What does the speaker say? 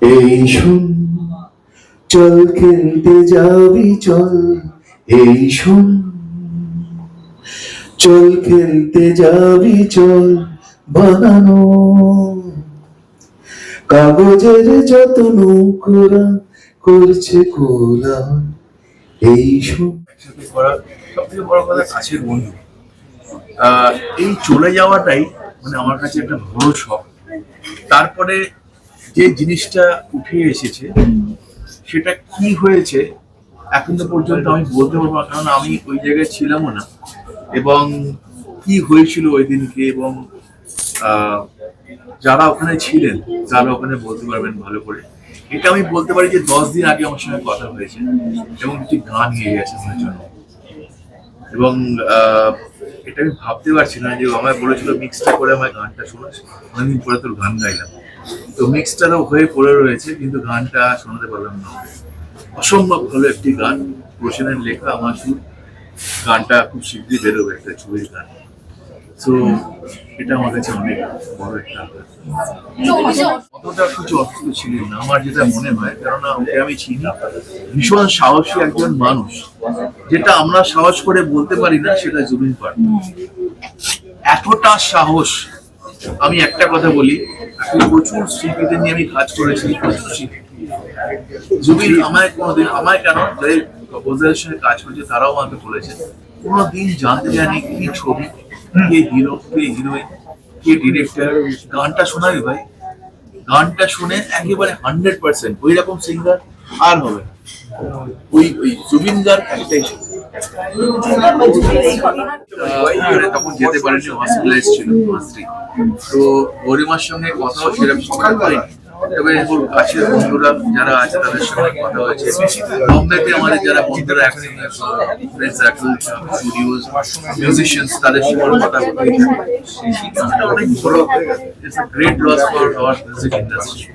এই শোন, চল খেলতে যাবি চল। এই শোন, চল খেলতে যাবি চল। বানানো কাগজের যত নৌকোরা করছে কোলাহল। এই শোন, একসাথে করা সব থেকে বড় কথা কাছের বন্ধু। এই চলে যাওয়াটাই মানে আমার কাছে একটা বড় শখ। তারপরে যে জিনিসটা উঠে এসেছে সেটা কি হয়েছে এখন তো পর্যন্ত আমি বলতে পারবো না, কারণ আমি ওই জায়গায় ছিলামও না। এবং কি হয়েছিল ওই দিনকে, এবং আহ, যারা ওখানে ছিলেন তারা ওখানে বলতে পারবেন ভালো করে। এটা আমি বলতে পারি যে 10 দিন আগে আমার সঙ্গে কথা হয়েছে এবং কিছু গান গেয়ে গেছে আমার জন্য। এবং এটা আমি ভাবতে পারছি না যে আমায় বলেছিল মিক্সটা করে আমার গানটা শোনাস, অনেকদিন পরে তোর গান গাইলাম। তো মিক্সটারও হয়ে পড়ে রয়েছে কিন্তু গানটা শোনাতে পারলাম না। অসম্ভব ভালো একটি গান, প্রসেনের লেখা, আমার সুর। গানটা খুব শীঘ্রই বেরোবে, একটা ছবির গান। তো এটা আমার কাছে অনেক বড় একটা আঘাত। অতটা কিছু অসুস্থ ছিলেন না আমার যেটা মনে হয়, কেননা ওকে আমি চিনি। ভীষণ সাহসী একজন মানুষ, যেটা আমরা সাহস করে বলতে পারি না সেটা জুবিন পারে। এতটা সাহস। আমি একটা কথা বলি, আমি প্রচুর শিল্পীদের নিয়ে আমি কাজ করেছি, প্রচুর শিল্পী। জুবিন আমায় কোনোদিন, আমায় কেন, যাদের কম্পোজারের সঙ্গে কাজ করেছে তারাও আমাকে বলেছে, কোনোদিন জানতে জানি কি ছবি, কে হিরো, কে হিরোইন, কে ডিরেক্টর, গানটা শোনাবি ভাই। গানটা শুনে একেবারে 100% ওই রকম সিঙ্গার আর হবে না। ওই ওই জুবিন গার্গ একটাই ছিল। তখন যেতে পারেনি, হসপিটালাইজ ছিল আমার স্ত্রী। তো গরিমার সঙ্গে কথাও সেরকম সময় হয়নি। তবে ওর কাছের বন্ধুরা যারা আছে তাদের সঙ্গে কথা হয়েছে। বম্বেতে আমাদের যারা বন্ধুরা একসঙ্গে স্টুডিওস, মিউজিশিয়ানস, তাদের সঙ্গে কথা বলতে অনেক বড়, it's a great loss for our music industry.